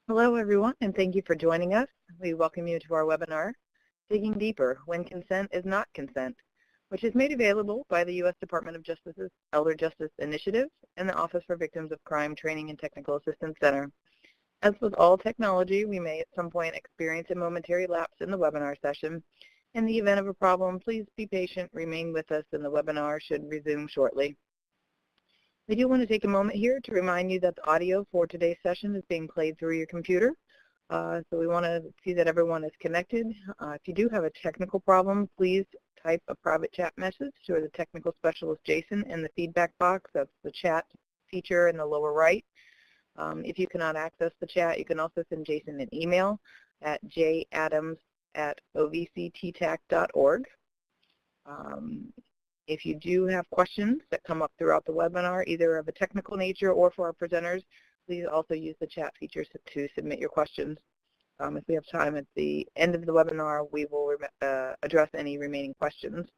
Hello, everyone, and thank you for joining us. We welcome you to our webinar, Digging Deeper When Consent is Not Consent, which is made available by the U.S. Department of Justice's Elder Justice Initiative and the Office for Victims of Crime Training and Technical Assistance Center. As with all technology, we may at some point experience a momentary lapse in the webinar session. In the event of a problem, please be patient, remain with us, and the webinar should resume shortly. We do want to take a moment here to remind you that the audio for today's session is being played through your computer. So we want to see that everyone is connected. If you do have a technical problem, please type a private chat message to the technical specialist, Jason, in the feedback box. That's the chat feature in the lower right. If you cannot access the chat, you can also send Jason an email at jadams@ovcttac.org. If you do have questions that come up throughout the webinar, either of a technical nature or for our presenters, please also use the chat feature to submit your questions. If we have time at the end of the webinar, we will address any remaining questions.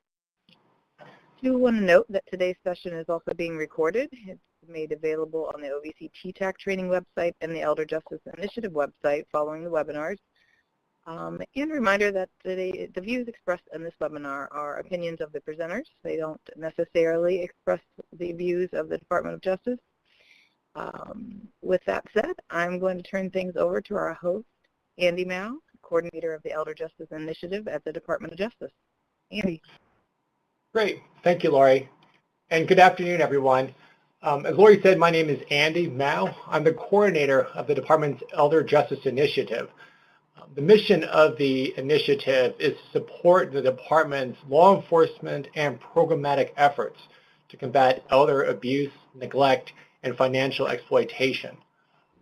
I do want to note that today's session is also being recorded. It's made available on the OVC TTAC training website and the Elder Justice Initiative website following the webinars. And a reminder that today, the views expressed in this webinar are opinions of the presenters. They don't necessarily express the views of the Department of Justice. With that said, I'm going to turn things over to our host, Andy Mao, coordinator of the Elder Justice Initiative at the Department of Justice. Andy. Great. Thank you, Lori. And good afternoon, everyone. As Lori said, my name is Andy Mao. I'm the coordinator of the Department's Elder Justice Initiative. The mission of the initiative is to support the department's law enforcement and programmatic efforts to combat elder abuse, neglect, and financial exploitation.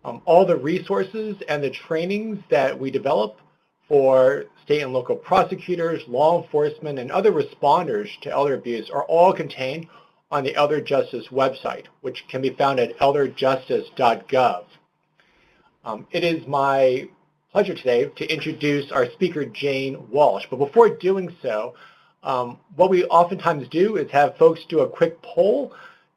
All the resources and the trainings that we develop for state and local prosecutors, law enforcement, and other responders to elder abuse are all contained on the Elder Justice website, which can be found at elderjustice.gov. It is my pleasure today to introduce our speaker, Jane Walsh. But before doing so, what we oftentimes do is have folks do a quick poll,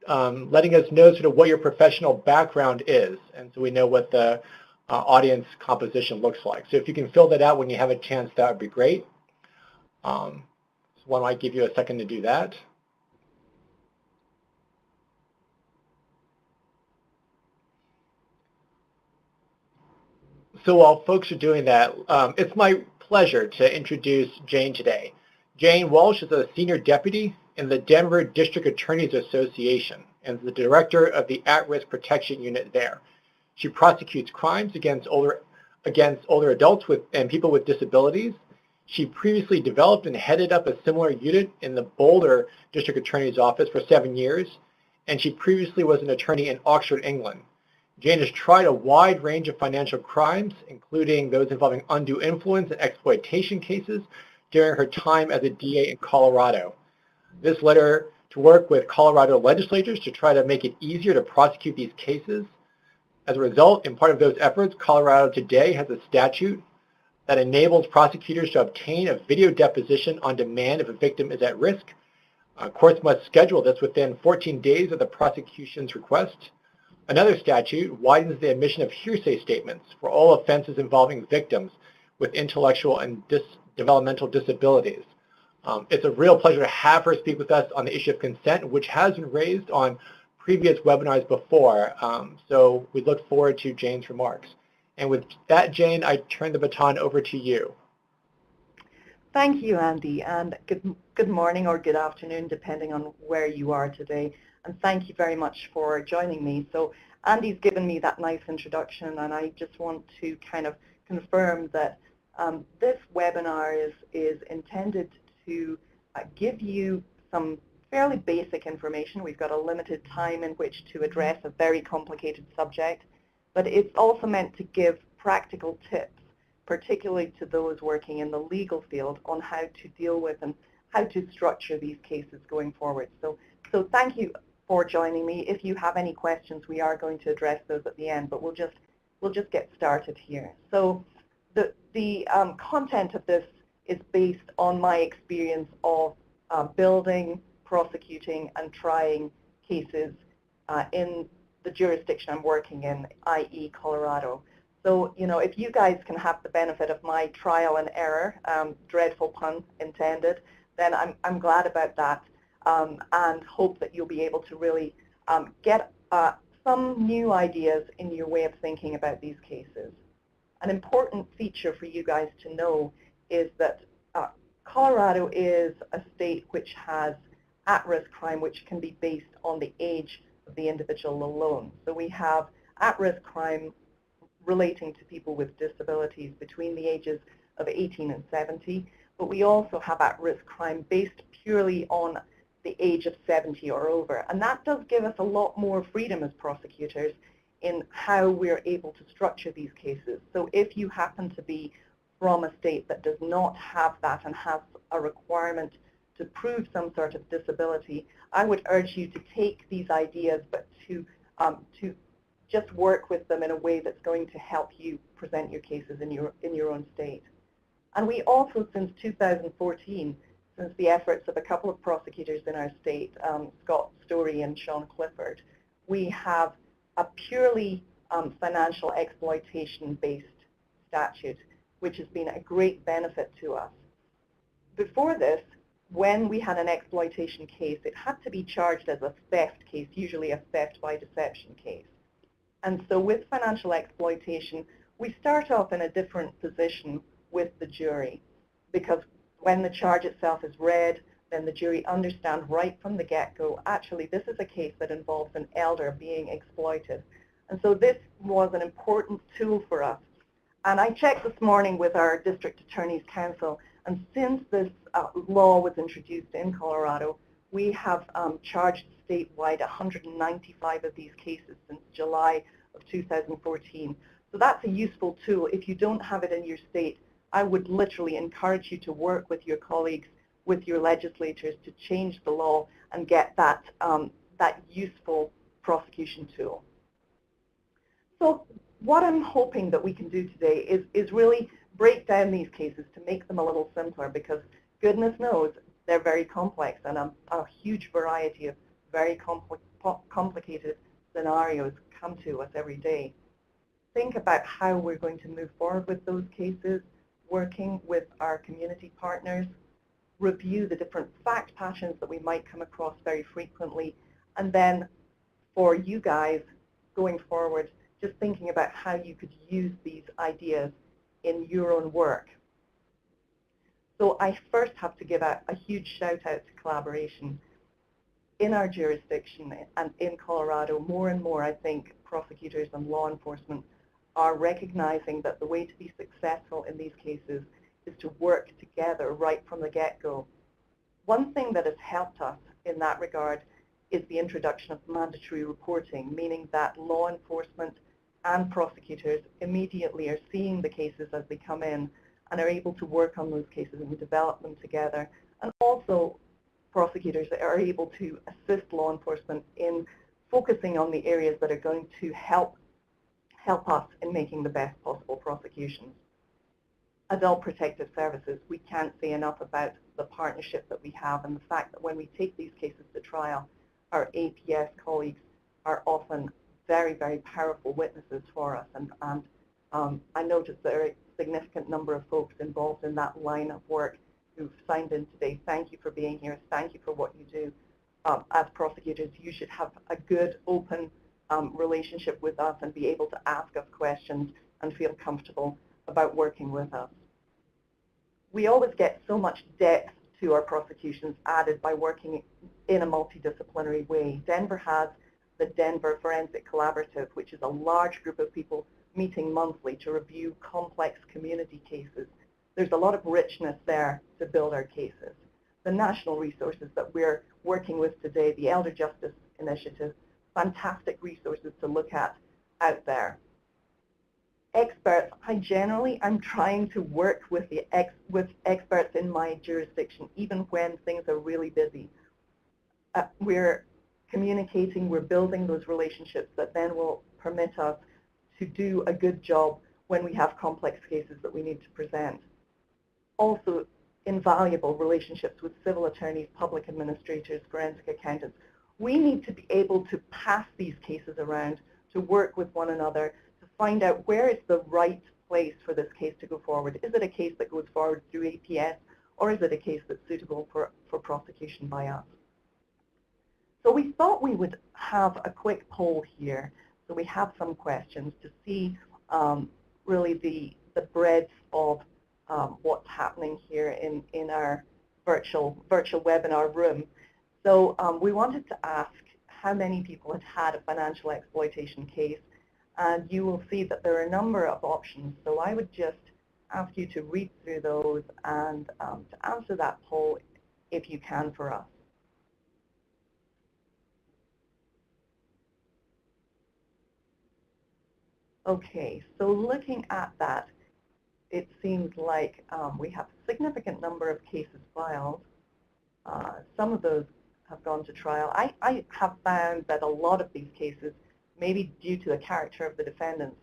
letting us know sort of what your professional background is, and so we know what the audience composition looks like. So if you can fill that out when you have a chance, that would be great. So why don't I give you a second to do that? So while folks are doing that, it's my pleasure to introduce Jane today. Jane Walsh is a senior deputy in the Denver District Attorneys Association and the director of the At-Risk Protection Unit there. She prosecutes crimes against older adults and people with disabilities. She previously developed and headed up a similar unit in the Boulder District Attorney's Office for 7 years, and she previously was an attorney in Oxford, England. Jane has tried a wide range of financial crimes, including those involving undue influence and exploitation cases during her time as a DA in Colorado. This led her to work with Colorado legislators to try to make it easier to prosecute these cases. As a result, in part of those efforts, Colorado today has a statute that enables prosecutors to obtain a video deposition on demand if a victim is at risk. Courts must schedule this within 14 days of the prosecution's request. Another statute widens the admission of hearsay statements for all offenses involving victims with intellectual and developmental disabilities. It's a real pleasure to have her speak with us on the issue of consent, which has been raised on previous webinars before. So we look forward to Jane's remarks. And with that, Jane, I turn the baton over to you. Thank you, Andy, and good morning or good afternoon, depending on where you are today. And thank you very much for joining me. So Andy's given me that nice introduction, and I just want to kind of confirm that this webinar is intended to give you some fairly basic information. We've got a limited time in which to address a very complicated subject, but it's also meant to give practical tips, particularly to those working in the legal field, on how to deal with and how to structure these cases going forward. So thank you for joining me. If you have any questions, we are going to address those at the end, but we'll just get started here. So the content of this is based on my experience of building, prosecuting, and trying cases in the jurisdiction I'm working in, i.e. Colorado. So, you know, if you guys can have the benefit of my trial and error, dreadful pun intended, then I'm glad about that, and hope that you'll be able to really get some new ideas in your way of thinking about these cases. An important feature for you guys to know is that Colorado is a state which has at-risk crime which can be based on the age of the individual alone. So we have at-risk crime relating to people with disabilities between the ages of 18 and 70, but we also have at-risk crime based purely on the age of 70 or over. And that does give us a lot more freedom as prosecutors in how we're able to structure these cases. So if you happen to be from a state that does not have that and has a requirement to prove some sort of disability, I would urge you to take these ideas, but to just work with them in a way that's going to help you present your cases in your own state. And we also, since 2014, since the efforts of a couple of prosecutors in our state, Scott Story and Sean Clifford, we have a purely financial exploitation-based statute, which has been a great benefit to us. Before this, when we had an exploitation case, it had to be charged as a theft case, usually a theft by deception case. And so with financial exploitation, we start off in a different position with the jury, because when the charge itself is read, then the jury understand right from the get-go, actually this is a case that involves an elder being exploited. And so this was an important tool for us. And I checked this morning with our District Attorney's Council, and since this law was introduced in Colorado, we have charged statewide 195 of these cases since July of 2014. So that's a useful tool. If you don't have it in your state, I would literally encourage you to work with your colleagues, with your legislators, to change the law and get that, that useful prosecution tool. So what I'm hoping that we can do today is really break down these cases to make them a little simpler, because goodness knows they're very complex, and a huge variety of very complicated scenarios come to us every day. Think about how we're going to move forward with those cases, working with our community partners, review the different fact patterns that we might come across very frequently, and then for you guys going forward, just thinking about how you could use these ideas in your own work. So I first have to give a huge shout out to collaboration. In our jurisdiction and in Colorado, more and more I think prosecutors and law enforcement are recognizing that the way to be successful in these cases is to work together right from the get-go. One thing that has helped us in that regard is the introduction of mandatory reporting, meaning that law enforcement and prosecutors immediately are seeing the cases as they come in and are able to work on those cases and develop them together. And also prosecutors are able to assist law enforcement in focusing on the areas that are going to help us in making the best possible prosecutions. Adult Protective Services, we can't say enough about the partnership that we have and the fact that when we take these cases to trial, our APS colleagues are often very, very powerful witnesses for us. And I noticed there are a significant number of folks involved in that line of work who've signed in today. Thank you for being here. Thank you for what you do. As prosecutors, you should have a good, open relationship with us and be able to ask us questions and feel comfortable about working with us. We always get so much depth to our prosecutions added by working in a multidisciplinary way. Denver has the Denver Forensic Collaborative, which is a large group of people meeting monthly to review complex community cases. There's a lot of richness there to build our cases. The national resources that we're working with today, the Elder Justice Initiative, fantastic resources to look at out there. Experts, I'm trying to work with experts in my jurisdiction, even when things are really busy. We're communicating, we're building those relationships that then will permit us to do a good job when we have complex cases that we need to present. Also, invaluable relationships with civil attorneys, public administrators, forensic accountants. We need to be able to pass these cases around, to work with one another, to find out where is the right place for this case to go forward. Is it a case that goes forward through APS, or is it a case that's suitable for prosecution by us? So we thought we would have a quick poll here. So we have some questions to see really the breadth of what's happening here in our virtual webinar room. So we wanted to ask how many people had a financial exploitation case, and you will see that there are a number of options. So I would just ask you to read through those and to answer that poll if you can for us. Okay, so looking at that, it seems like we have a significant number of cases filed. Some of those have gone to trial. I have found that a lot of these cases, maybe due to the character of the defendants,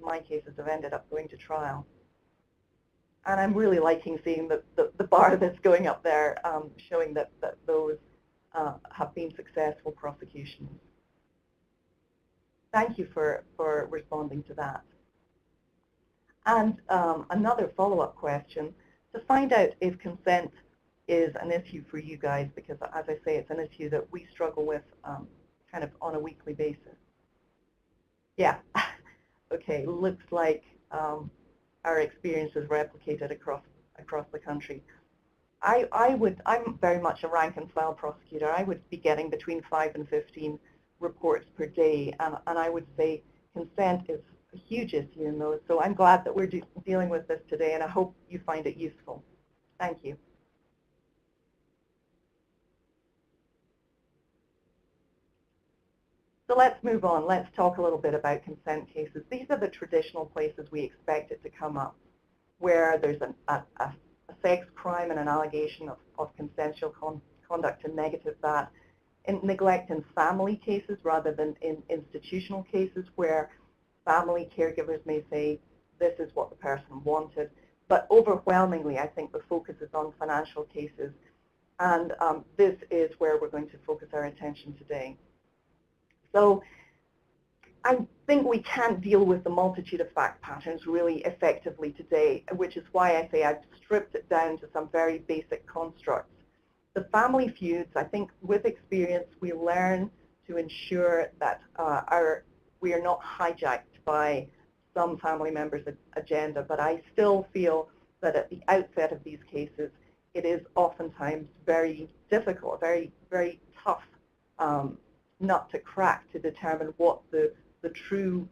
my cases have ended up going to trial. And I'm really liking seeing the bar that's going up there, showing that those have been successful prosecutions. Thank you for responding to that. And another follow-up question, to find out if consent is an issue for you guys, because as I say, it's an issue that we struggle with kind of on a weekly basis. Yeah, okay, looks like our experience is replicated across the country. I'm very much a rank and file prosecutor. I would be getting between 5 and 15 reports per day, and I would say consent is a huge issue in those. So I'm glad that we're dealing with this today, and I hope you find it useful. Thank you. So let's move on. Let's talk a little bit about consent cases. These are the traditional places we expect it to come up, where there's a sex crime and an allegation of consensual conduct to negative that. In neglect in family cases rather than in institutional cases, where family caregivers may say this is what the person wanted. But overwhelmingly, I think the focus is on financial cases, and this is where we're going to focus our attention today. So I think we can't deal with the multitude of fact patterns really effectively today, which is why I say I've stripped it down to some very basic constructs. The family feuds, I think with experience, we learn to ensure that we are not hijacked by some family members' agenda, but I still feel that at the outset of these cases, it is oftentimes very difficult, very, very tough nut to crack to determine what the true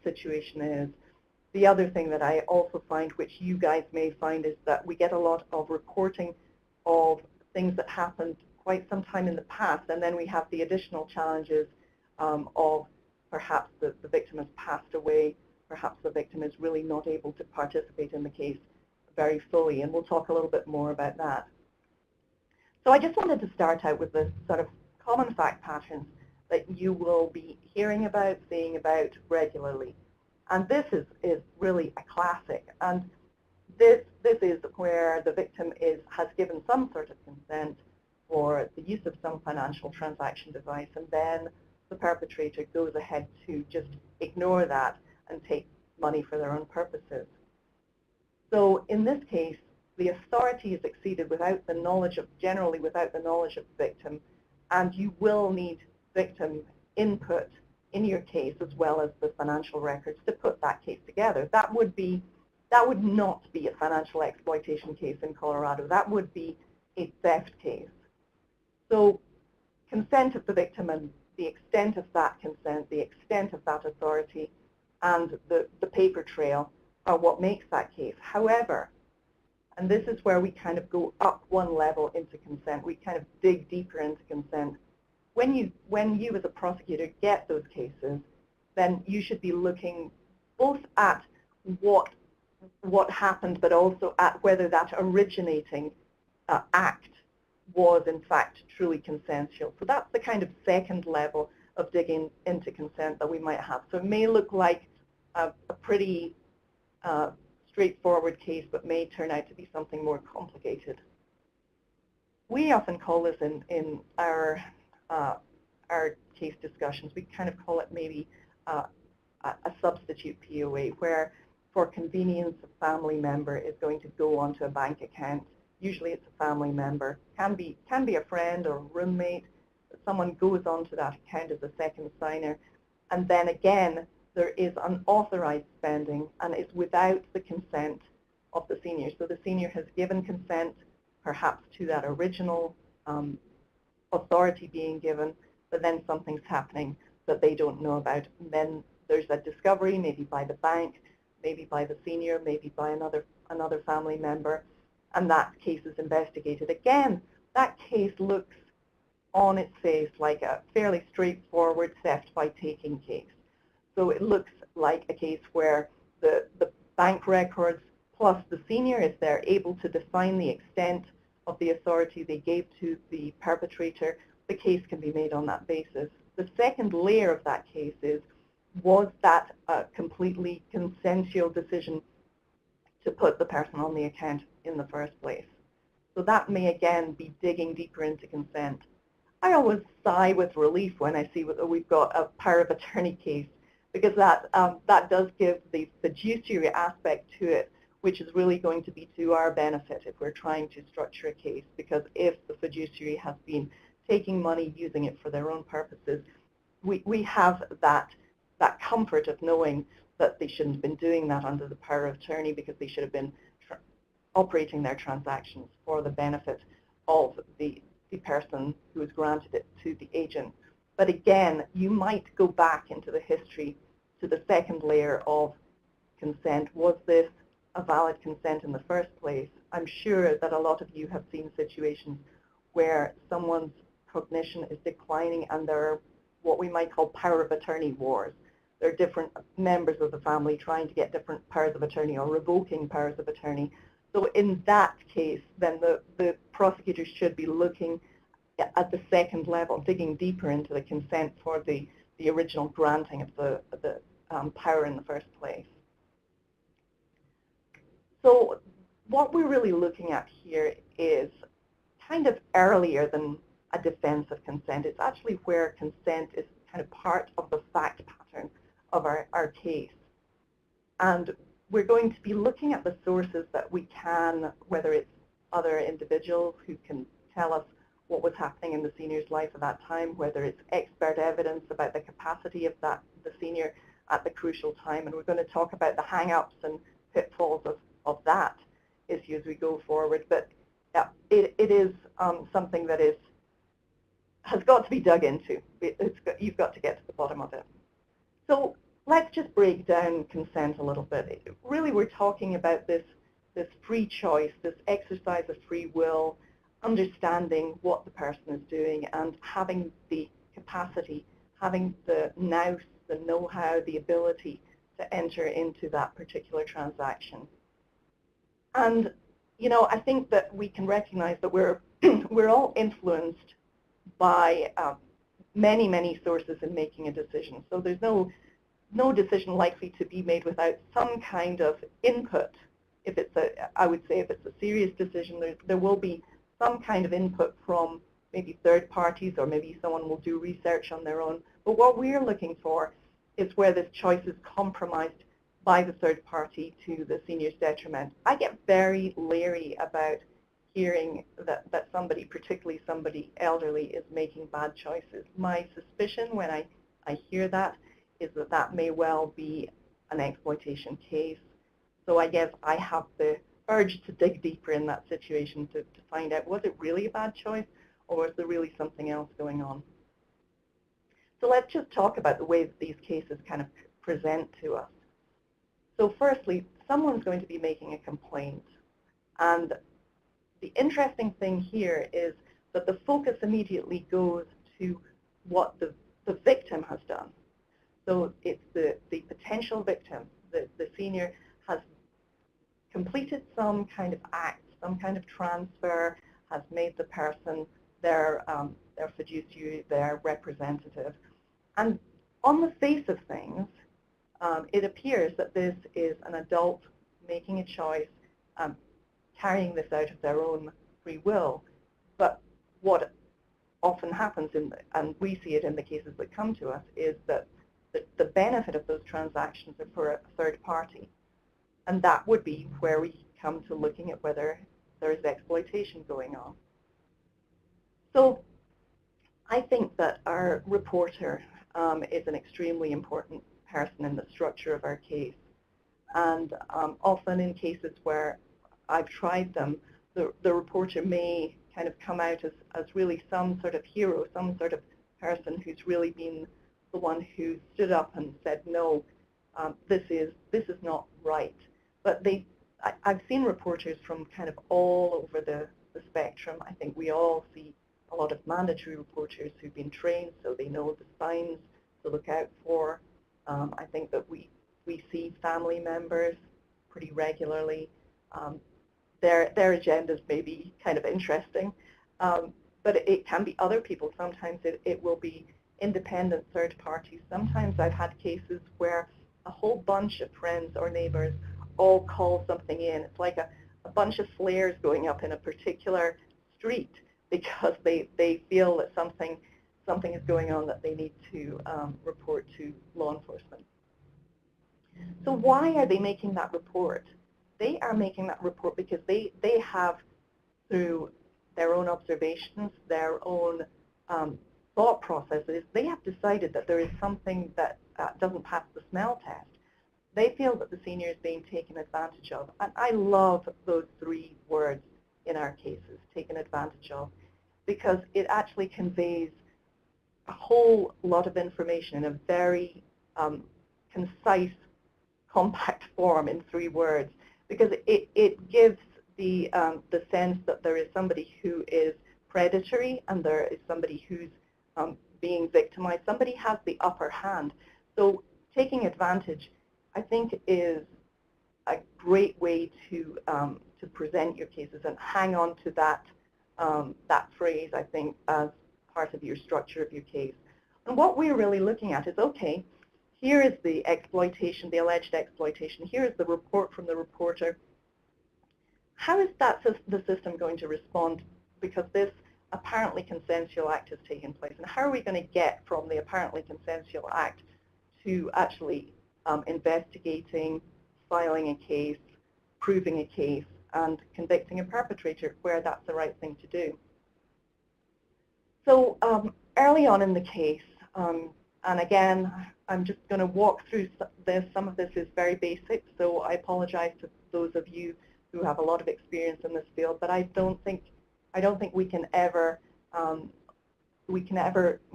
situation is. The other thing that I also find, which you guys may find, is that we get a lot of reporting of things that happened quite some time in the past, and then we have the additional challenges of perhaps the victim has passed away, perhaps the victim is really not able to participate in the case very fully, and we'll talk a little bit more about that. So I just wanted to start out with the sort of common fact patterns that you will be hearing about, seeing about regularly. And this is really a classic. And this is where the victim has given some sort of consent for the use of some financial transaction device, and then the perpetrator goes ahead to just ignore that and take money for their own purposes. So in this case, the authority is exceeded without the knowledge of, generally without the knowledge of the victim, and you will need victim input in your case as well as the financial records to put that case together. That would not be a financial exploitation case in Colorado. That would be a theft case. So consent of the victim and the extent of that consent, the extent of that authority, and the paper trail are what makes that case. However, and this is where we kind of go up one level into consent, we kind of dig deeper into consent. When you as a prosecutor get those cases, then you should be looking both at what happened, but also at whether that originating act was in fact truly consensual. So that's the kind of second level of digging into consent that we might have. So it may look like a pretty straightforward case, but may turn out to be something more complicated. We often call this in our case discussions, we kind of call it maybe a a substitute POA, where for convenience a family member is going to go onto a bank account. Usually it's a family member, can be a friend or a roommate. Someone goes onto that account as a second signer, and then again there is unauthorized spending and it's without the consent of the senior. So the senior has given consent perhaps to that original authority being given, but then something's happening that they don't know about. And then there's a discovery, maybe by the bank, maybe by the senior, maybe by another family member, and that case is investigated. Again, that case looks on its face like a fairly straightforward theft by taking case. So it looks like a case where the bank records plus the senior, if they're able to define the extent of the authority they gave to the perpetrator, the case can be made on that basis. The second layer of that case is, was that a completely consensual decision to put the person on the account in the first place? So that may again be digging deeper into consent. I always sigh with relief when I see that we've got a power of attorney case, because that does give the fiduciary aspect to it, which is really going to be to our benefit if we're trying to structure a case. Because if the fiduciary has been taking money, using it for their own purposes, we have that comfort of knowing that they shouldn't have been doing that under the power of attorney, because they should have been operating their transactions for the benefit of the person who has granted it to the agent. But again, you might go back into the history to the second layer of consent. Was this a valid consent in the first place? I'm sure that a lot of you have seen situations where someone's cognition is declining and there are what we might call power of attorney wars. There are different members of the family trying to get different powers of attorney or revoking powers of attorney. So in that case, then the prosecutors should be looking at the second level, digging deeper into the consent for the original granting of the power in the first place. So what we're really looking at here is kind of earlier than a defense of consent. It's actually where consent is kind of part of the fact pattern of our case. And we're going to be looking at the sources that we can, whether it's other individuals who can tell us what was happening in the senior's life at that time, whether it's expert evidence about the capacity of the senior at the crucial time. And we're going to talk about the hang-ups and pitfalls of that issue as we go forward. But yeah, it is something that has got to be dug into. You've got to get to the bottom of it. So let's just break down consent a little bit. Really, we're talking about this free choice, this exercise of free will, understanding what the person is doing and having the capacity, having the nous, the know-how, the ability to enter into that particular transaction. And, you know, I think that we can recognize that we're all influenced by many, many sources in making a decision. So there's no decision likely to be made without some kind of input. If it's I would say if it's a serious decision, there will be some kind of input from maybe third parties, or maybe someone will do research on their own. But what we're looking for is where this choice is compromised by the third party to the senior's detriment. I get very leery about hearing that somebody, particularly somebody elderly, is making bad choices. My suspicion when I hear that is that may well be an exploitation case. So I guess I have the urge to dig deeper in that situation to find out, was it really a bad choice, or was there really something else going on? So let's just talk about the way that these cases kind of present to us. So firstly, someone's going to be making a complaint, and the interesting thing here is that the focus immediately goes to what the victim has done. So it's the potential victim, the senior has completed some kind of act, some kind of transfer, has made the person their fiduciary, their representative. And on the face of things, it appears that this is an adult making a choice, carrying this out of their own free will. But what often happens, and we see it in the cases that come to us, is that the benefit of those transactions are for a third party. And that would be where we come to looking at whether there is exploitation going on. So I think that our reporter is an extremely important person in the structure of our case. And often in cases where I've tried them, the reporter may kind of come out as really some sort of hero, some sort of person who's really been the one who stood up and said, no, this is not right. But I've seen reporters from kind of all over the spectrum. I think we all see a lot of mandatory reporters who've been trained, so they know the signs to look out for. I think that we see family members pretty regularly. Their agendas may be kind of interesting, but it can be other people. Sometimes it will be independent third parties. Sometimes I've had cases where a whole bunch of friends or neighbors all call something in. It's like a bunch of flares going up in a particular street because they feel that something is going on that they need to report to law enforcement. So why are they making that report? They are making that report because they have, through their own observations, their own thought processes, they have decided that there is something that doesn't pass the smell test. They feel that the senior is being taken advantage of. And I love those three words in our cases, taken advantage of, because it actually conveys a whole lot of information in a very concise, compact form in 3 words, because it gives the sense that there is somebody who is predatory and there is somebody who's being victimized. Somebody has the upper hand. So taking advantage, I think, is a great way to present your cases, and hang on to that phrase, I think, as part of your structure of your case. And what we're really looking at is, okay, here is the exploitation, the alleged exploitation. Here is the report from the reporter. How is the system going to respond? Because this apparently consensual act has taken place. And how are we going to get from the apparently consensual act to actually investigating, filing a case, proving a case, and convicting a perpetrator where that's the right thing to do? So early on in the case, and again, I'm just going to walk through this. Some of this is very basic, so I apologize to those of you who have a lot of experience in this field, but I don't think we can ever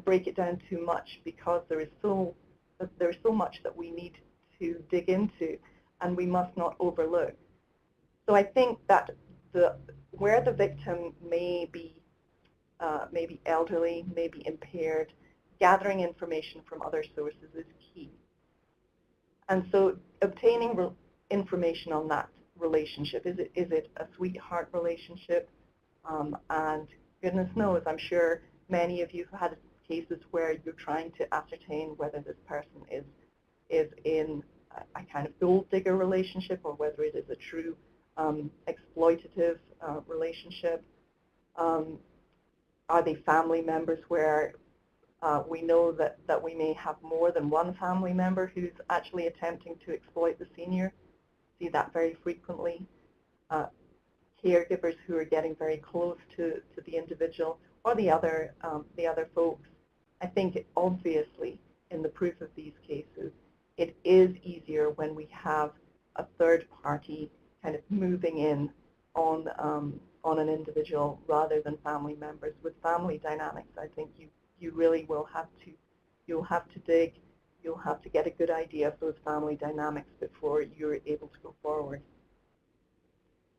break it down too much, because there's so much that we need to dig into, and we must not overlook. So I think that where the victim may be elderly, may be impaired, gathering information from other sources is key. And so obtaining information on that relationship, is it a sweetheart relationship? And goodness knows, I'm sure many of you have had cases where you're trying to ascertain whether this person is in a kind of gold digger relationship, or whether it is a true exploitative relationship. Are they family members where we know that we may have more than one family member who's actually attempting to exploit the senior? See that very frequently. Caregivers who are getting very close to the individual, or the other folks. I think obviously in the proof of these cases, it is easier when we have a third party kind of moving in on an individual rather than family members. With family dynamics, I think you really will have to, you'll have to dig, you'll have to get a good idea of those family dynamics before you're able to go forward.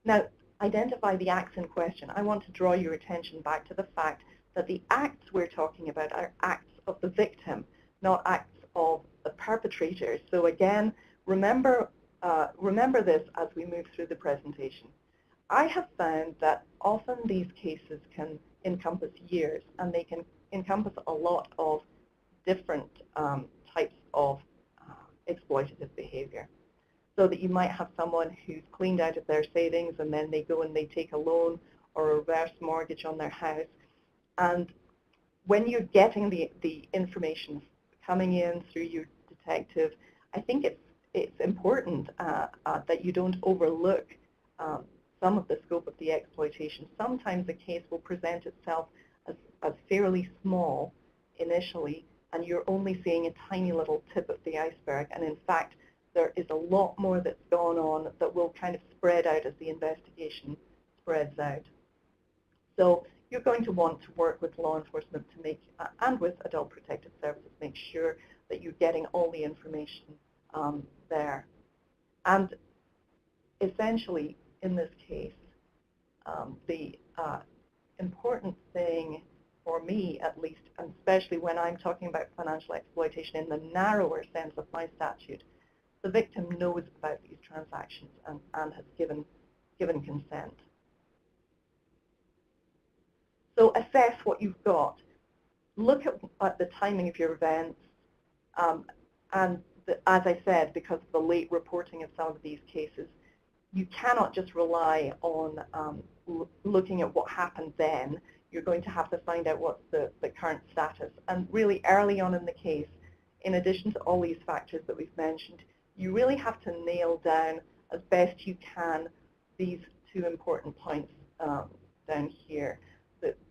Now, identify the acts in question. I want to draw your attention back to the fact that the acts we're talking about are acts of the victim, not acts of the perpetrators. So again, remember this as we move through the presentation. I have found that often these cases can encompass years, and they can encompass a lot of different types of exploitative behavior. So that you might have someone who's cleaned out of their savings, and then they go and they take a loan or a reverse mortgage on their house. And when you're getting the information coming in through your protective, I think it's important that you don't overlook some of the scope of the exploitation. Sometimes a case will present itself as fairly small initially, and you're only seeing a tiny little tip of the iceberg, and in fact there is a lot more that's gone on that will kind of spread out as the investigation spreads out. So you're going to want to work with law enforcement to make, and with Adult Protective Services, make sure that you're getting all the information there. And essentially, in this case, the important thing for me, at least, and especially when I'm talking about financial exploitation in the narrower sense of my statute, the victim knows about these transactions and has given consent. So assess what you've got. Look at the timing of your events, and as I said, because of the late reporting of some of these cases, you cannot just rely on looking at what happened then. You're going to have to find out what's the current status. And really early on in the case, in addition to all these factors that we've mentioned, you really have to nail down as best you can these two important points down here.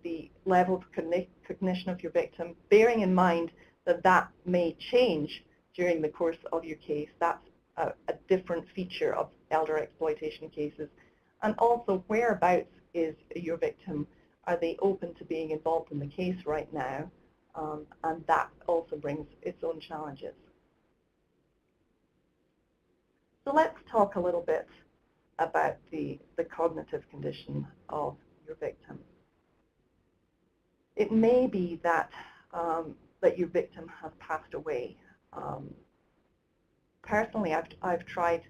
The level of cognition of your victim, bearing in mind that that may change during the course of your case. That's a different feature of elder exploitation cases. And also, whereabouts is your victim? Are they open to being involved in the case right now? And that also brings its own challenges. So let's talk a little bit about the cognitive condition of your victim. It may be that that your victim has passed away. Personally, I've tried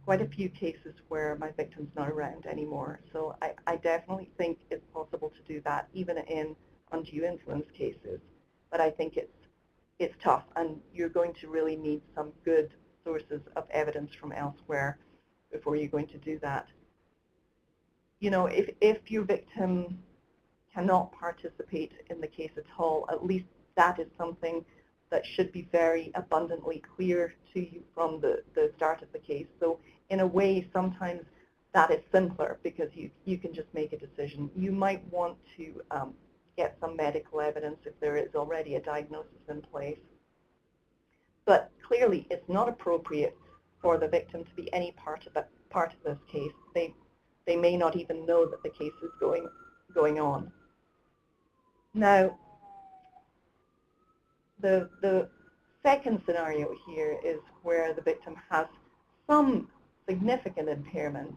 quite a few cases where my victim's not around anymore, so I definitely think it's possible to do that, even in undue influence cases. But I think it's tough, and you're going to really need some good sources of evidence from elsewhere before you're going to do that. You know, if your victim cannot participate in the case at all, at least that is something that should be very abundantly clear to you from the start of the case. So in a way, sometimes that is simpler because you can just make a decision. You might want to get some medical evidence if there is already a diagnosis in place. But clearly, it's not appropriate for the victim to be any part of this case. They may not even know that the case is going on. Now, the second scenario here is where the victim has some significant impairment,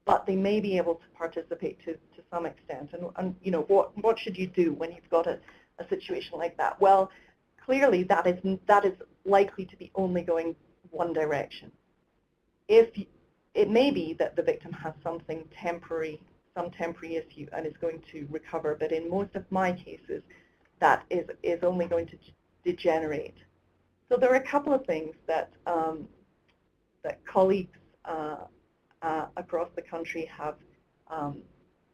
but they may be able to participate to some extent. And you know, what should you do when you've got a situation like that? Well, clearly that is likely to be only going one direction. It may be that the victim has some temporary issue and is going to recover, but in most of my cases, that is only going to degenerate. So there are a couple of things that that colleagues across the country have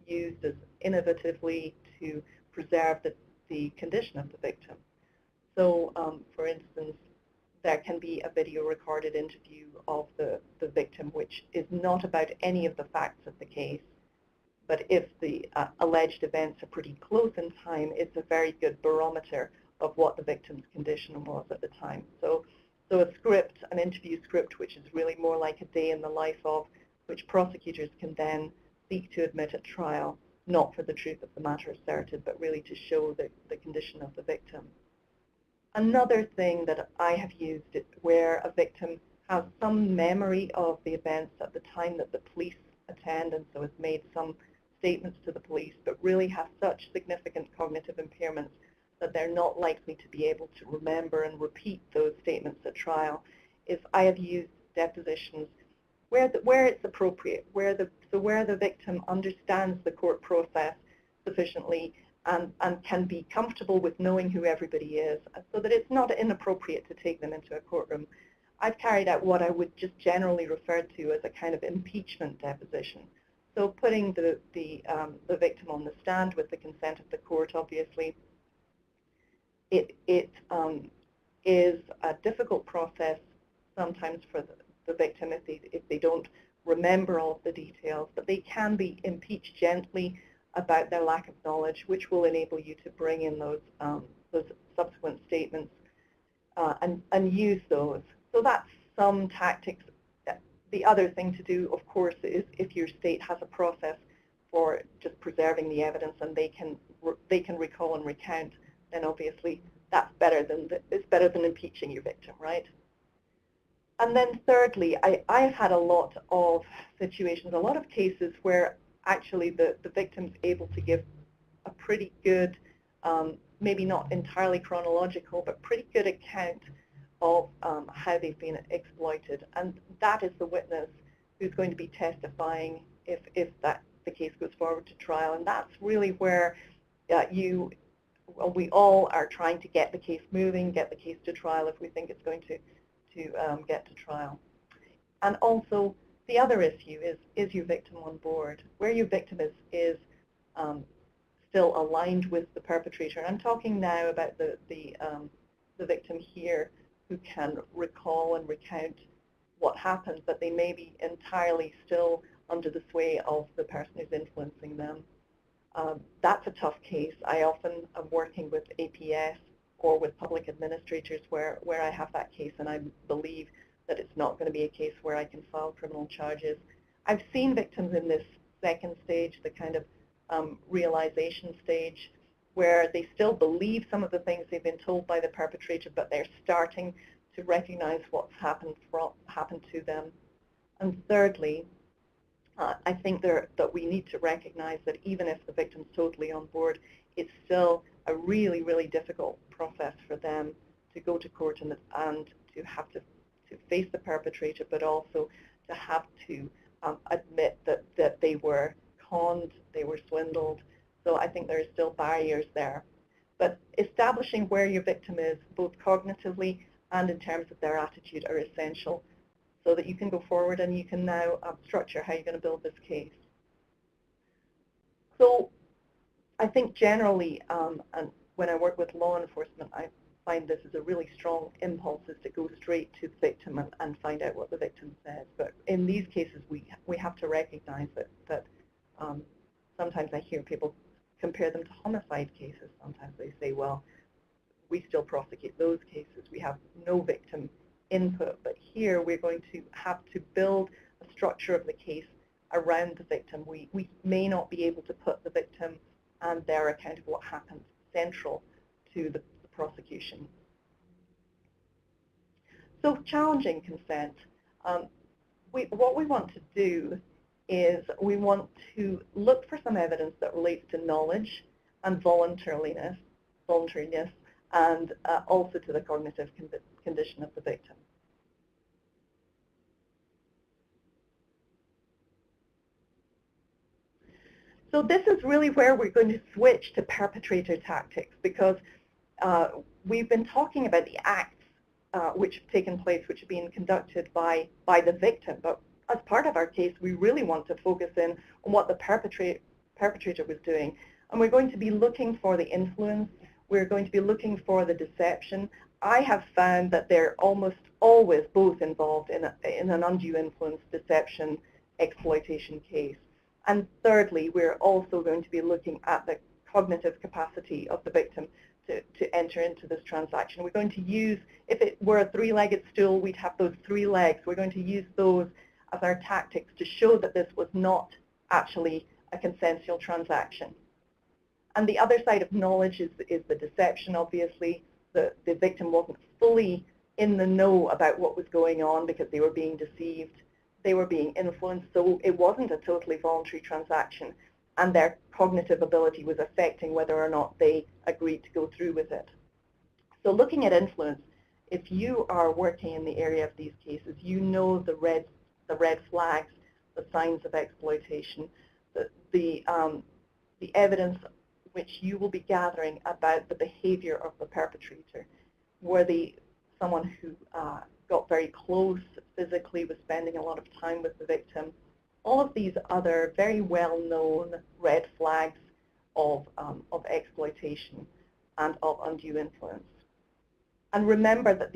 used as innovatively to preserve the condition of the victim. So, for instance, there can be a video recorded interview of the victim, which is not about any of the facts of the case, but if the alleged events are pretty close in time, it's a very good barometer of what the victim's condition was at the time. So a script, an interview script, which is really more like a day in the life of, which prosecutors can then seek to admit at trial, not for the truth of the matter asserted, but really to show the condition of the victim. Another thing that I have used is where a victim has some memory of the events at the time that the police attend, and so has made some statements to the police, but really has such significant cognitive impairments that they're not likely to be able to remember and repeat those statements at trial. Is I have used depositions where it's appropriate, where the victim understands the court process sufficiently and can be comfortable with knowing who everybody is, so that it's not inappropriate to take them into a courtroom. I've carried out what I would just generally refer to as a kind of impeachment deposition. So putting the victim on the stand with the consent of the court, obviously, it is a difficult process sometimes for the victim if they don't remember all of the details, but they can be impeached gently about their lack of knowledge, which will enable you to bring in those subsequent statements and use those. So that's some tactics. The other thing to do, of course, is if your state has a process for just preserving the evidence and they can recall and recount, then obviously that's it's better than impeaching your victim, right? And then thirdly, I've had a lot of situations, a lot of cases where actually the victim's able to give a pretty good, maybe not entirely chronological, but pretty good account of how they've been exploited. And that is the witness who's going to be testifying if the case goes forward to trial. And that's really where we all are trying to get the case moving, get the case to trial if we think it's going to get to trial. And also, the other issue is your victim on board? Where your victim is still aligned with the perpetrator. And I'm talking now about the victim here who can recall and recount what happened, but they may be entirely still under the sway of the person who's influencing them. That's a tough case. I often am working with APS or with public administrators where I have that case, and I believe that it's not going to be a case where I can file criminal charges. I've seen victims in this second stage, the kind of realization stage, where they still believe some of the things they've been told by the perpetrator, but they're starting to recognize what's happened to them. And thirdly, I think that we need to recognize that even if the victim's totally on board, it's still a really, really difficult process for them to go to court and to have to face the perpetrator, but also to have to admit that they were conned, they were swindled. So I think there are still barriers there. But establishing where your victim is, both cognitively and in terms of their attitude, are essential so that you can go forward and you can now structure how you're going to build this case. So I think generally, and when I work with law enforcement, I find this is a really strong impulse, is to go straight to the victim and find out what the victim says. But in these cases, we have to recognize that sometimes I hear people compare them to homicide cases. Sometimes they say, well, we still prosecute those cases. We have no victim input. But here we're going to have to build a structure of the case around the victim. We may not be able to put the victim and their account of what happened central to the prosecution. So challenging consent. What we want to do is we want to look for some evidence that relates to knowledge and voluntariness, and also to the cognitive condition of the victim. So this is really where we're going to switch to perpetrator tactics, because we've been talking about the acts which have taken place, which have been conducted by the victim. But as part of our case, we really want to focus in on what the perpetrator was doing. And we're going to be looking for the influence. We're going to be looking for the deception. I have found that they're almost always both involved in an undue influence, deception, exploitation case. And thirdly, we're also going to be looking at the cognitive capacity of the victim to enter into this transaction. We're going to use, if it were a three-legged stool, we'd have those three legs. We're going to use those as our tactics to show that this was not actually a consensual transaction. And the other side of knowledge is the deception, obviously. The victim wasn't fully in the know about what was going on because they were being deceived. They were being influenced, so it wasn't a totally voluntary transaction, and their cognitive ability was affecting whether or not they agreed to go through with it. So looking at influence, if you are working in the area of these cases, you know the red flags, the signs of exploitation, the evidence which you will be gathering about the behavior of the perpetrator. Were they someone who got very close physically, was spending a lot of time with the victim? All of these other very well-known red flags of exploitation and of undue influence. And remember that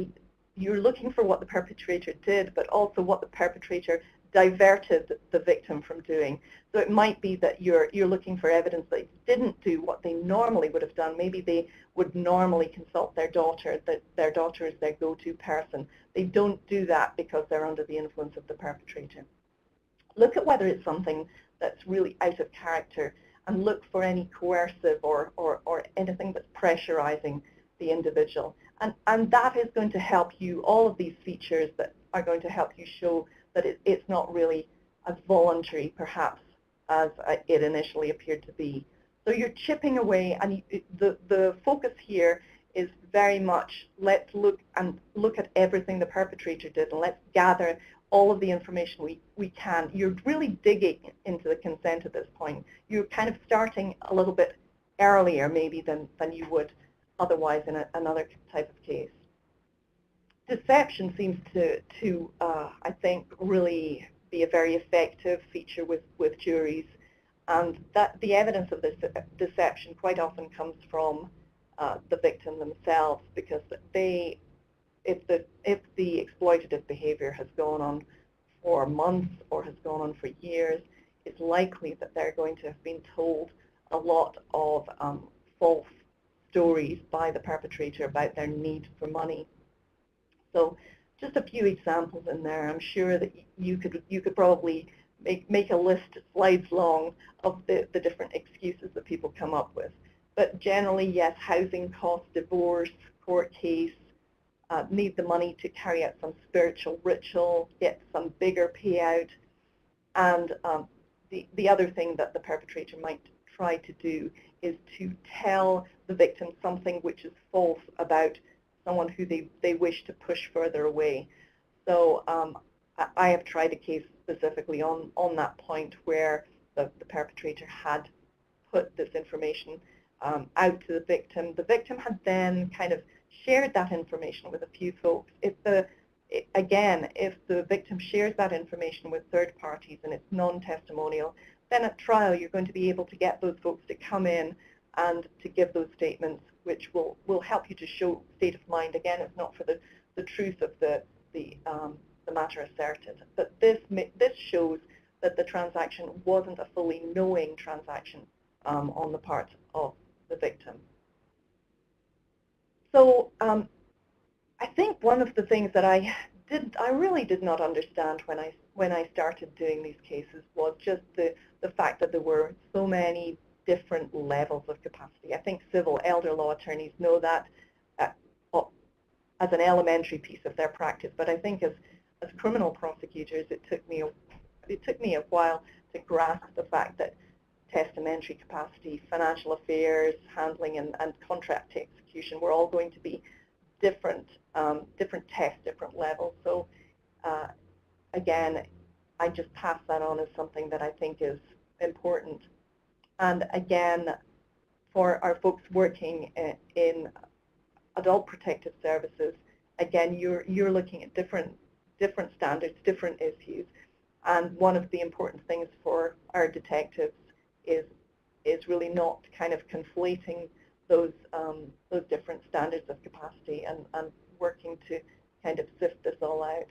you're looking for what the perpetrator did, but also what the perpetrator diverted the victim from doing. So it might be that you're looking for evidence that they didn't do what they normally would have done. Maybe they would normally consult their daughter, that their daughter is their go-to person. They don't do that because they're under the influence of the perpetrator. Look at whether it's something that's really out of character, and look for any coercive or anything that's pressurizing the individual. And that is going to help you, all of these features that are going to help you show that it's not really as voluntary, perhaps, as it initially appeared to be. So you're chipping away, and the focus here is very much, let's look at everything the perpetrator did, and let's gather all of the information we can. You're really digging into the consent at this point. You're kind of starting a little bit earlier, maybe, than you would otherwise in another type of case. Deception seems to I think, really be a very effective feature with juries, and that the evidence of this deception quite often comes from the victim themselves, because if the exploitative behavior has gone on for months or has gone on for years, it's likely that they're going to have been told a lot of false stories by the perpetrator about their need for money. So just a few examples in there. I'm sure that you could probably make a list slides long of the different excuses that people come up with. But generally, yes, housing costs, divorce, court case, need the money to carry out some spiritual ritual, get some bigger payout. And the other thing that the perpetrator might try to do is to tell the victim something which is false about someone who they wish to push further away. So I have tried a case specifically on that point where the perpetrator had put this information out to the victim. The victim had then kind of shared that information with a few folks. If the victim shares that information with third parties and it's non-testimonial, then at trial you're going to be able to get those folks to come in and to give those statements, which will help you to show state of mind. Again, it's not for the truth of the matter asserted, but this shows that the transaction wasn't a fully knowing transaction on the part of the victim. So I think one of the things that I really did not understand when I started doing these cases was just the fact that there were so many different levels of capacity. I think civil elder law attorneys know that as an elementary piece of their practice, but I think as criminal prosecutors, it took me a while to grasp the fact that testamentary capacity, financial affairs, handling, and contract execution were all going to be different tests, different levels. So again, I just pass that on as something that I think is important. And again, for our folks working in adult protective services, again, you're looking at different standards, different issues. And one of the important things for our detectives is really not kind of conflating those different standards of capacity and working to kind of sift this all out.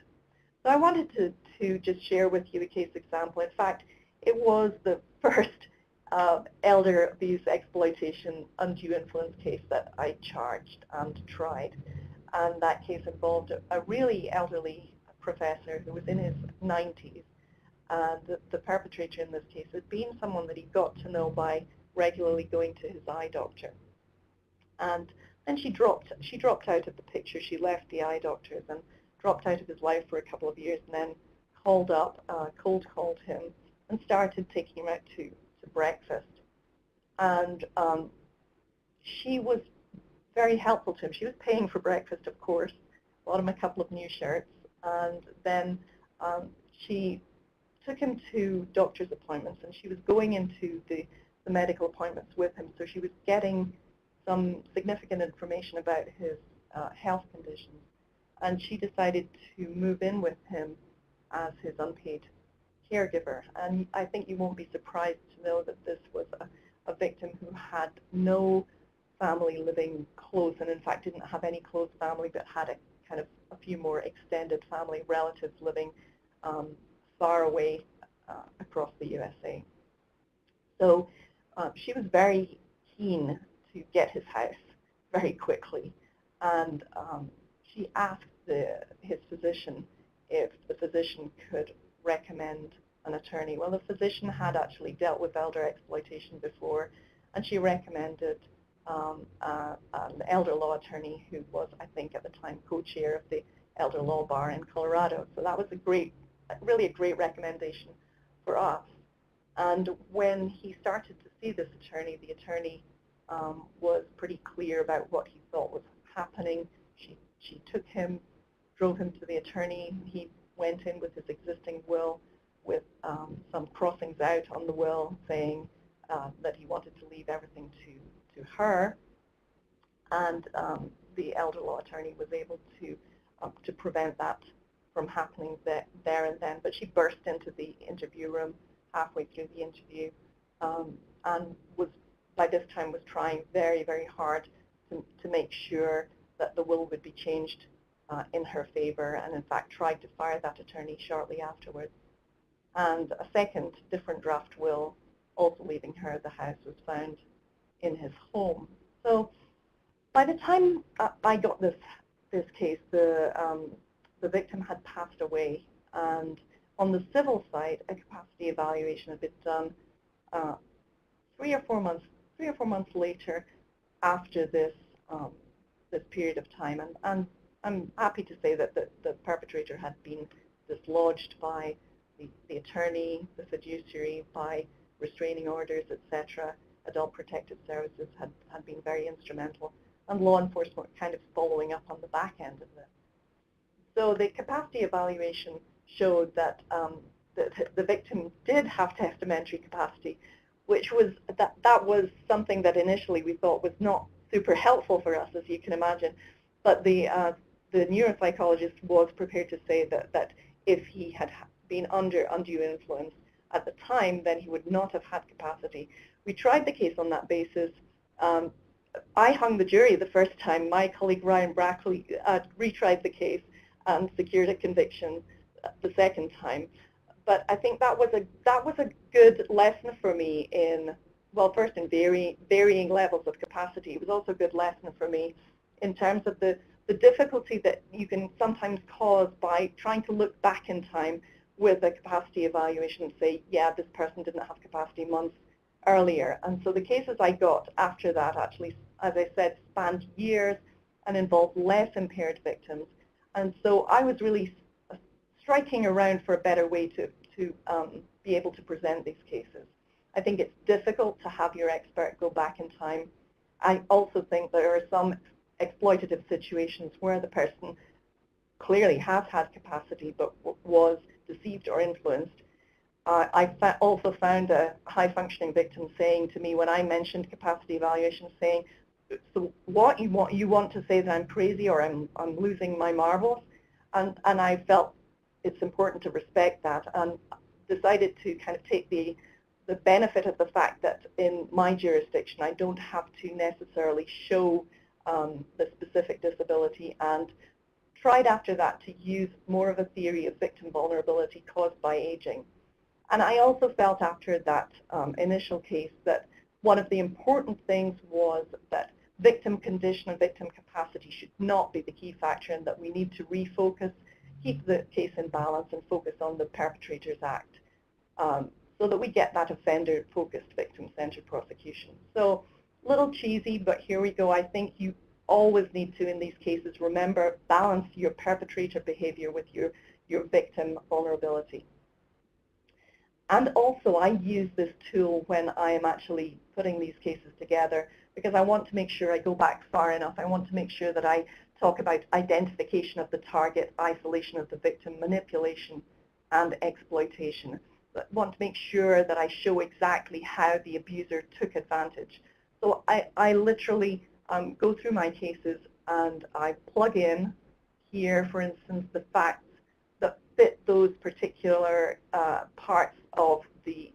So I wanted to just share with you a case example. In fact, it was the first elder abuse, exploitation, undue influence case that I charged and tried. And that case involved a really elderly professor who was in his 90s. And the perpetrator in this case had been someone that he got to know by regularly going to his eye doctor. And then she dropped out of the picture. She left the eye doctors and dropped out of his life for a couple of years, and then cold called him and started taking him out to breakfast. And she was very helpful to him. She was paying for breakfast, of course, bought him a couple of new shirts, and then she took him to doctor's appointments, and she was going into the medical appointments with him, so she was getting some significant information about his health conditions. And she decided to move in with him as his unpaid caregiver. And I think you won't be surprised to know that this was a victim who had no family living close, and in fact didn't have any close family, but had a kind of a few more extended family relatives living far away across the USA. So she was very keen to get his house very quickly, and she asked his physician if the physician could recommend an attorney. Well, the physician had actually dealt with elder exploitation before, and she recommended an elder law attorney who was, I think, at the time co-chair of the elder law bar in Colorado. So that was really a great recommendation for us. And when he started to see this attorney, the attorney was pretty clear about what he thought was happening. She took him, drove him to the attorney. He went in with his existing will, with some crossings out on the will, saying that he wanted to leave everything to her. And the elder law attorney was able to prevent that from happening there and then. But she burst into the interview room halfway through the interview, and by this time was trying very, very hard to make sure that the will would be changed in her favor, and in fact tried to fire that attorney shortly afterwards. And a second different draft will, also leaving her the house, was found in his home. So by the time I got this case, the victim had passed away, and on the civil side, a capacity evaluation had been done 3 or 4 months later after this period of time. And I'm happy to say that the perpetrator had been dislodged by the attorney, the fiduciary, by restraining orders, etc. Adult Protective Services had been very instrumental, and law enforcement kind of following up on the back end of this. So the capacity evaluation showed that the victim did have testamentary capacity, which was that was something that initially we thought was not super helpful for us, as you can imagine. But the neuropsychologist was prepared to say that if he had been under undue influence at the time, then he would not have had capacity. We tried the case on that basis. I hung the jury the first time. My colleague Ryan Brackley retried the case and secured a conviction the second time. But I think that was a good lesson for me in, well, first in varying levels of capacity. It was also a good lesson for me in terms of the difficulty that you can sometimes cause by trying to look back in time with a capacity evaluation and say, yeah, this person didn't have capacity months earlier. And so the cases I got after that actually, as I said, spanned years and involved less impaired victims. And so I was really striking around for a better way to be able to present these cases. I think it's difficult to have your expert go back in time. I also think there are some exploitative situations where the person clearly has had capacity but was deceived or influenced. I also found a high-functioning victim saying to me when I mentioned capacity evaluation, saying, so what, you want to say that I'm crazy or I'm losing my marbles? And I felt it's important to respect that, and decided to kind of take the benefit of the fact that in my jurisdiction I don't have to necessarily show the specific disability, and tried after that to use more of a theory of victim vulnerability caused by aging. And I also felt after that initial case that one of the important things was that victim condition and victim capacity should not be the key factor, and that we need to refocus, keep the case in balance and focus on the Perpetrators Act so that we get that offender-focused victim-centered prosecution. So a little cheesy, but here we go. I think you always need to, in these cases, remember, balance your perpetrator behavior with your victim vulnerability. And also, I use this tool when I am actually putting these cases together, because I want to make sure I go back far enough. I want to make sure that I talk about identification of the target, isolation of the victim, manipulation, and exploitation. I want to make sure that I show exactly how the abuser took advantage. So I literally go through my cases and I plug in here, for instance, the facts that fit those particular parts of the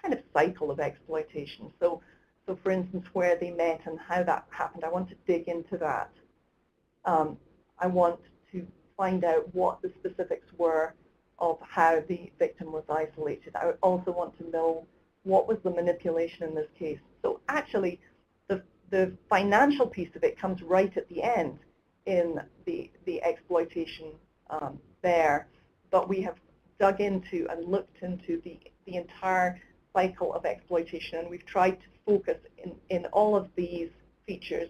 kind of cycle of exploitation. So So for instance, where they met and how that happened, I want to dig into that. I want to find out what the specifics were of how the victim was isolated. I also want to know what was the manipulation in this case. So actually, the financial piece of it comes right at the end in the exploitation there, but we have dug into and looked into the entire cycle of exploitation, and we've tried to focus in all of these features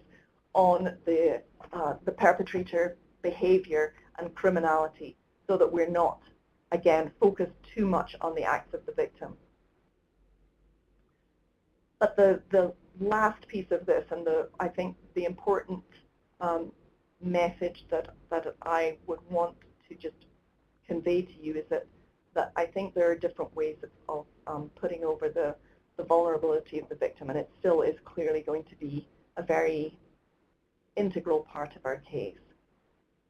on the perpetrator behavior and criminality, so that we're not, again, focused too much on the acts of the victim. But the last piece of this, and I think the important message that I would want to just convey to you is that I think there are different ways of putting over the vulnerability of the victim, and it still is clearly going to be a very integral part of our case.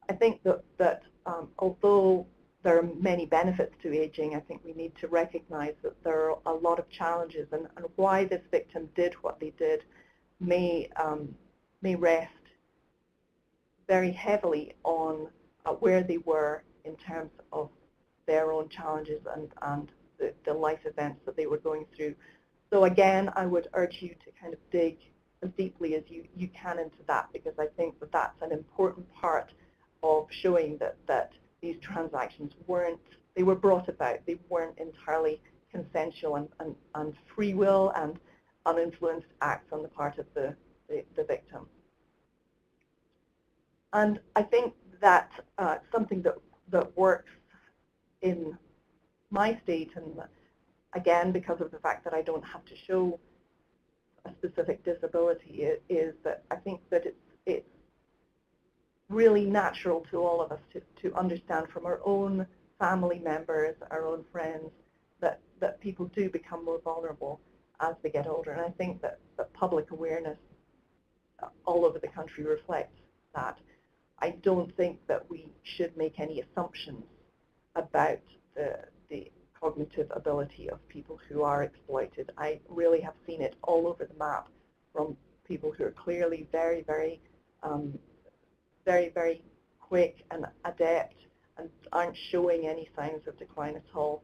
I think that although there are many benefits to aging, I think we need to recognize that there are a lot of challenges, and why this victim did what they did may rest very heavily on where they were in terms of their own challenges and the life events that they were going through. So again, I would urge you to kind of dig as deeply as you can into that, because I think that that's an important part of showing that these transactions they were brought about, they weren't entirely consensual and free will and uninfluenced acts on the part of the victim. And I think that something that works in my state, and again, because of the fact that I don't have to show a specific disability, is that I think that it's really natural to all of us to understand from our own family members, our own friends, that people do become more vulnerable as they get older. And I think that public awareness all over the country reflects that. I don't think that we should make any assumptions about the cognitive ability of people who are exploited. I really have seen it all over the map, from people who are clearly very, very quick and adept and aren't showing any signs of decline at all,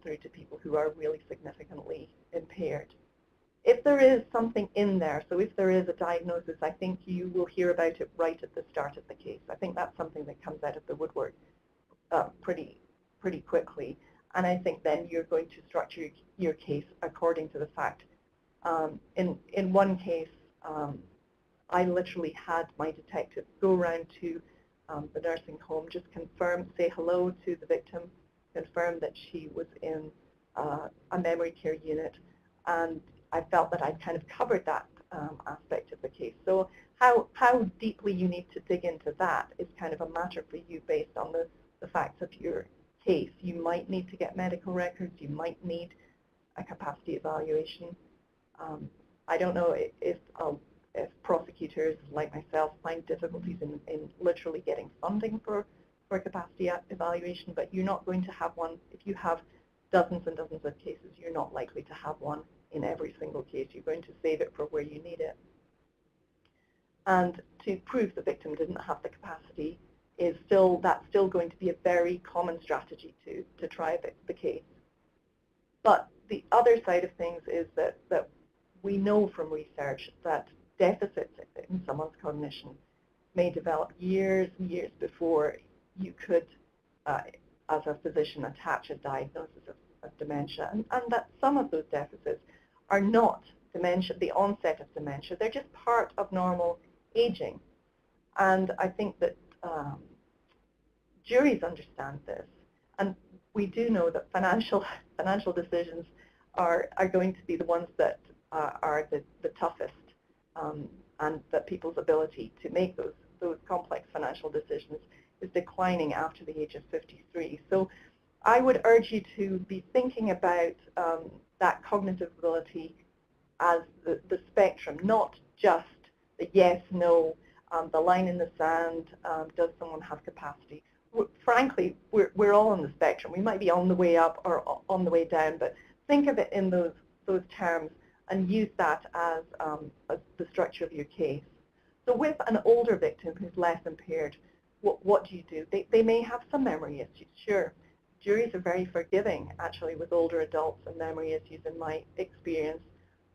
through to people who are really significantly impaired. If there is something in there, so if there is a diagnosis, I think you will hear about it right at the start of the case. I think that's something that comes out of the woodwork pretty quickly. And I think then you're going to structure your case according to the fact. In one case, I literally had my detective go around to the nursing home, just say hello to the victim, confirm that she was in a memory care unit, and I felt that I'd kind of covered that aspect of the case. So how deeply you need to dig into that is kind of a matter for you based on the facts of your case. You might need to get medical records, you might need a capacity evaluation. I don't know if prosecutors like myself find difficulties in literally getting funding for capacity evaluation, but you're not going to have one. If you have dozens and dozens of cases, you're not likely to have one in every single case. You're going to save it for where you need it. And to prove the victim didn't have the capacity that's still going to be a very common strategy to try the case. But the other side of things is that we know from research that deficits in someone's cognition may develop years and years before you could, as a physician, attach a diagnosis of dementia, and that some of those deficits are not dementia, the onset of dementia. They're just part of normal aging. And I think that juries understand this, and we do know that financial decisions are going to be the ones that are the toughest, and that people's ability to make those complex financial decisions is declining after the age of 53. So I would urge you to be thinking about that cognitive ability as the spectrum, not just the yes, no, the line in the sand, does someone have capacity? Frankly, we're all on the spectrum. We might be on the way up or on the way down, but think of it in those terms, and use that as the structure of your case. So with an older victim who's less impaired, what do you do? They may have some memory issues, sure. Juries are very forgiving, actually, with older adults and memory issues in my experience.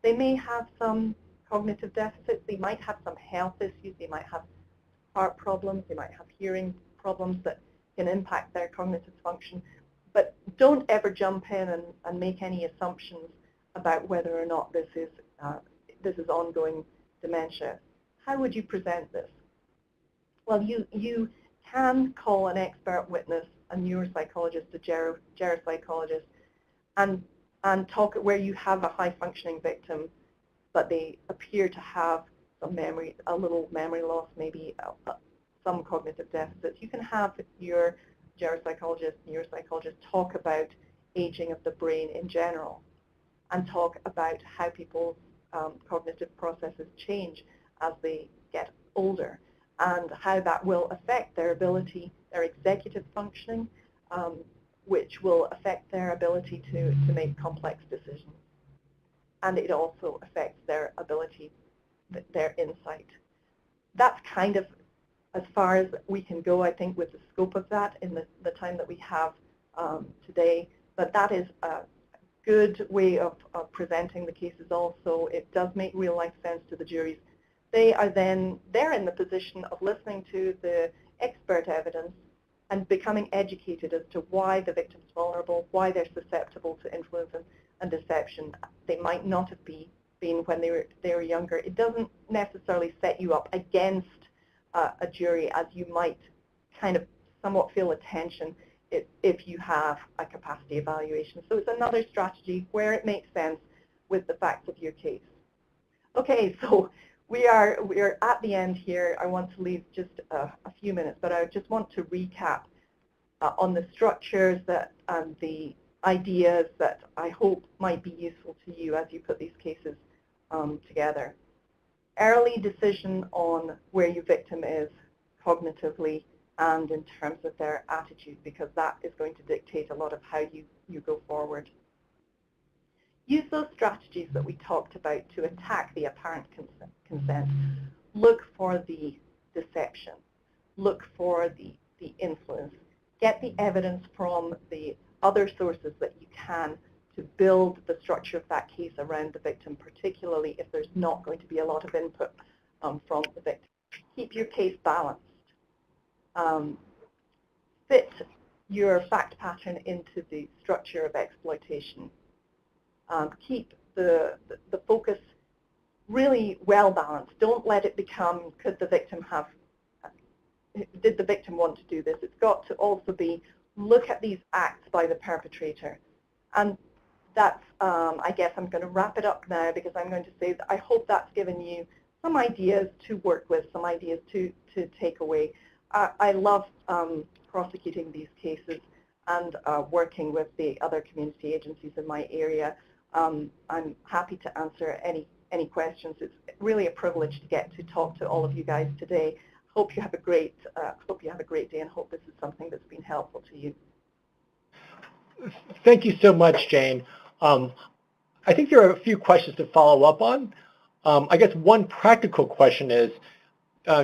They may have some cognitive deficits, they might have some health issues, they might have heart problems, they might have hearing problems that can impact their cognitive function. But don't ever jump in and make any assumptions about whether or not this is ongoing dementia. How would you present this? Well, you can call an expert witness, a neuropsychologist, a geropsychologist, and talk where you have a high-functioning victim, but they appear to have some memory, a little memory loss, maybe some cognitive deficits. You can have your geropsychologist, neuropsychologist talk about aging of the brain in general, and talk about how people's cognitive processes change as they get older, and how that will affect their ability, their executive functioning, which will affect their ability to make complex decisions. And it also affects their ability, their insight. That's kind of as far as we can go, I think, with the scope of that in the time that we have today. But that is a good way of presenting the cases also. It does make real life sense to the juries. They're in the position of listening to the expert evidence and becoming educated as to why the victim's vulnerable, why they're susceptible to influence and deception. They might not have been when they were younger. It doesn't necessarily set you up against a jury, as you might kind of somewhat feel a tension if you have a capacity evaluation. So it's another strategy where it makes sense with the facts of your case. Okay, so we are at the end here. I want to leave just a few minutes, but I just want to recap on the structures and the ideas that I hope might be useful to you as you put these cases together. Early decision on where your victim is cognitively and in terms of their attitude, because that is going to dictate a lot of how you go forward. Use those strategies that we talked about to attack the apparent consent. Look for the deception. Look for the influence. Get the evidence from the other sources that you can to build the structure of that case around the victim, particularly if there's not going to be a lot of input from the victim. Keep your case balanced. Fit your fact pattern into the structure of exploitation. Keep the focus really well balanced. Don't let it become, did the victim want to do this? It's got to also be, look at these acts by the perpetrator. And that's, I guess I'm going to wrap it up now, because I'm going to say that I hope that's given you some ideas to work with, some ideas to take away. I love prosecuting these cases and working with the other community agencies in my area. I'm happy to answer any questions. It's really a privilege to get to talk to all of you guys today. Hope you have a great day, and hope this is something that's been helpful to you. Thank you so much, Jane. I think there are a few questions to follow up on. I guess one practical question is,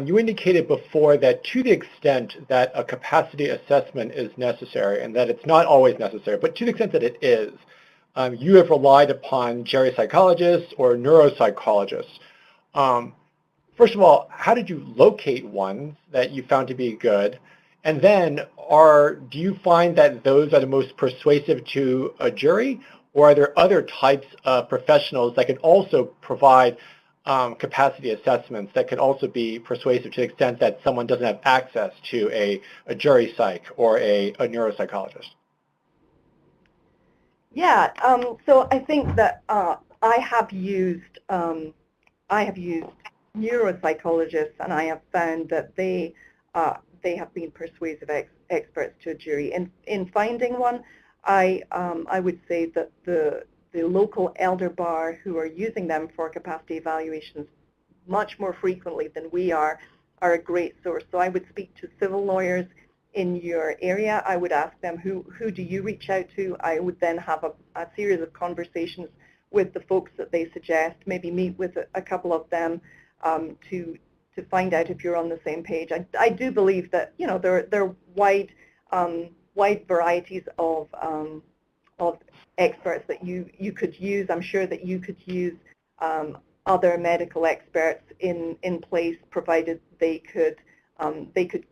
you indicated before that to the extent that a capacity assessment is necessary, and that it's not always necessary, but to the extent that it is, you have relied upon geropsychologists or neuropsychologists. First of all, how did you locate ones that you found to be good? And then, do you find that those are the most persuasive to a jury, or are there other types of professionals that can also provide capacity assessments that can also be persuasive to the extent that someone doesn't have access to a jury psych or a neuropsychologist? Yeah, so I think that I have used neuropsychologists, and I have found that they have been persuasive experts to a jury. In finding one, I would say that the local elder bar who are using them for capacity evaluations much more frequently than we are a great source. So I would speak to civil lawyers in your area. I would ask them, who do you reach out to? I would then have a series of conversations with the folks that they suggest, maybe meet with a couple of them to find out if you're on the same page. I do believe that, you know, there are wide varieties of experts that you could use. I'm sure that you could use other medical experts in place, provided they could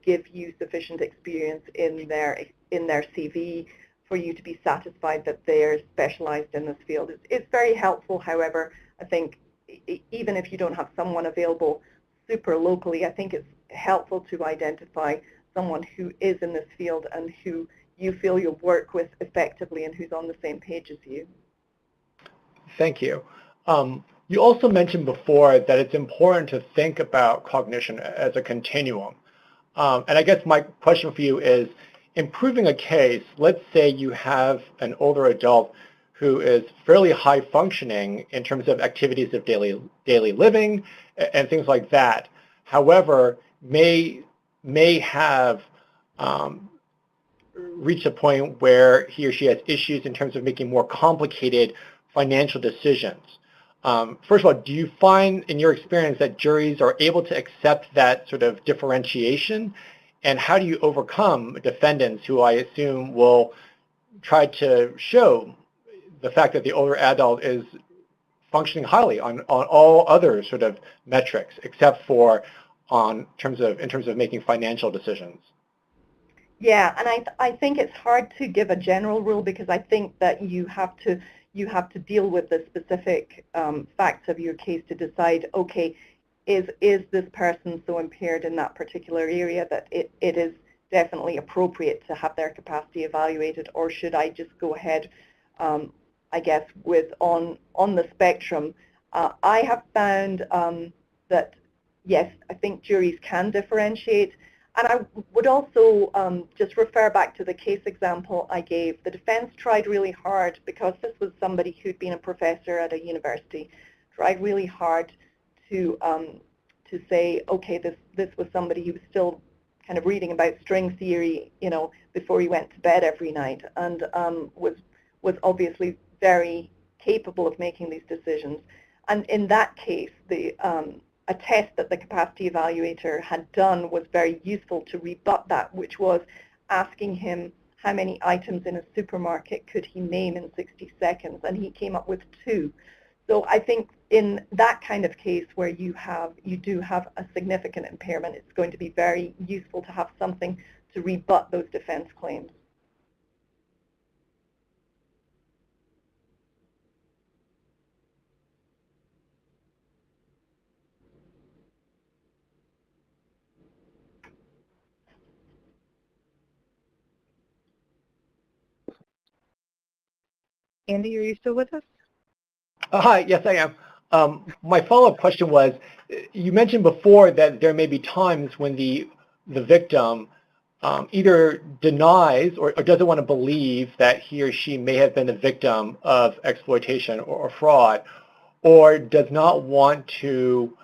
give you sufficient experience in their CV for you to be satisfied that they're specialized in this field. It's very helpful, however, I think, even if you don't have someone available super locally, I think it's helpful to identify someone who is in this field and who you feel you'll work with effectively and who's on the same page as you. Thank you. You also mentioned before that it's important to think about cognition as a continuum. And I guess my question for you is, improving a case, let's say you have an older adult who is fairly high functioning in terms of activities of daily living and things like that, however, may have reached a point where he or she has issues in terms of making more complicated financial decisions. First of all, do you find in your experience that juries are able to accept that sort of differentiation? And how do you overcome defendants who I assume will try to show the fact that the older adult is functioning highly on all other sort of metrics, except for in terms of making financial decisions? Yeah, and I think it's hard to give a general rule, because I think that you have to deal with the specific facts of your case to decide, okay, is this person so impaired in that particular area that it is definitely appropriate to have their capacity evaluated, or should I just go ahead, I guess, with on the spectrum? I have found that, yes, I think juries can differentiate. And I would also just refer back to the case example I gave. The defense tried really hard, because this was somebody who'd been a professor at a university, tried really hard to say, okay, this was somebody who was still kind of reading about string theory, you know, before he went to bed every night, and was obviously very capable of making these decisions. And in that case, a test that the capacity evaluator had done was very useful to rebut that, which was asking him how many items in a supermarket could he name in 60 seconds, and he came up with 2. So I think in that kind of case where you do have a significant impairment, it's going to be very useful to have something to rebut those defense claims. Andy, are you still with us? Hi, yes, I am. My follow-up question was, you mentioned before that there may be times when the victim either denies or doesn't want to believe that he or she may have been the victim of exploitation or fraud, or does not want to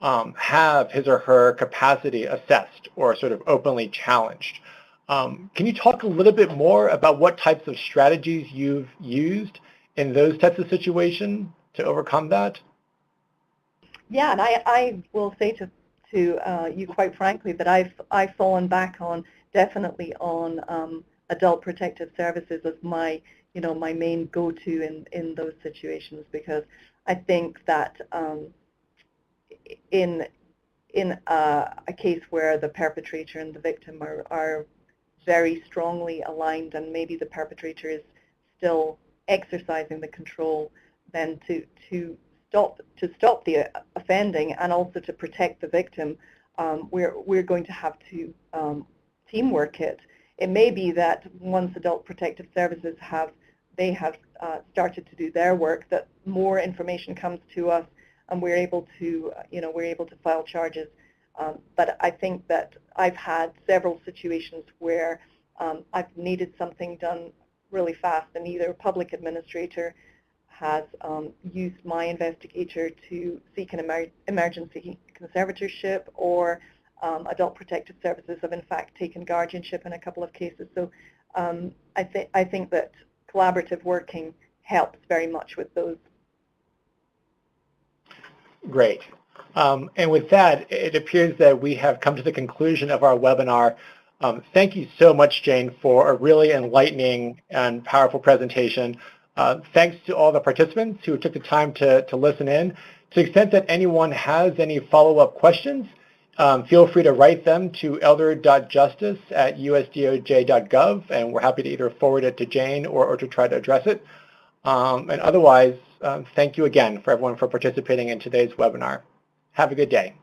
have his or her capacity assessed or sort of openly challenged. Can you talk a little bit more about what types of strategies you've used in those types of situations to overcome that? Yeah, and I will say to you quite frankly that I've fallen back on, definitely on adult protective services as my main go-to in those situations, because I think that in a case where the perpetrator and the victim are very strongly aligned, and maybe the perpetrator is still exercising the control, then to stop the offending and also to protect the victim, we're going to have to teamwork it. It may be that once Adult Protective Services have started to do their work, that more information comes to us and we're able to file charges. But I think that I've had several situations where I've needed something done really fast, and either a public administrator has used my investigator to seek an emergency conservatorship, or Adult Protective Services have in fact taken guardianship in a couple of cases. So I think that collaborative working helps very much with those Great. And with that, it appears that we have come to the conclusion of our webinar. Thank you so much, Jane, for a really enlightening and powerful presentation. Thanks to all the participants who took the time to listen in. To the extent that anyone has any follow-up questions, feel free to write them to elder.justice@usdoj.gov, and we're happy to either forward it to Jane or to try to address it. And otherwise, thank you again for everyone for participating in today's webinar. Have a good day.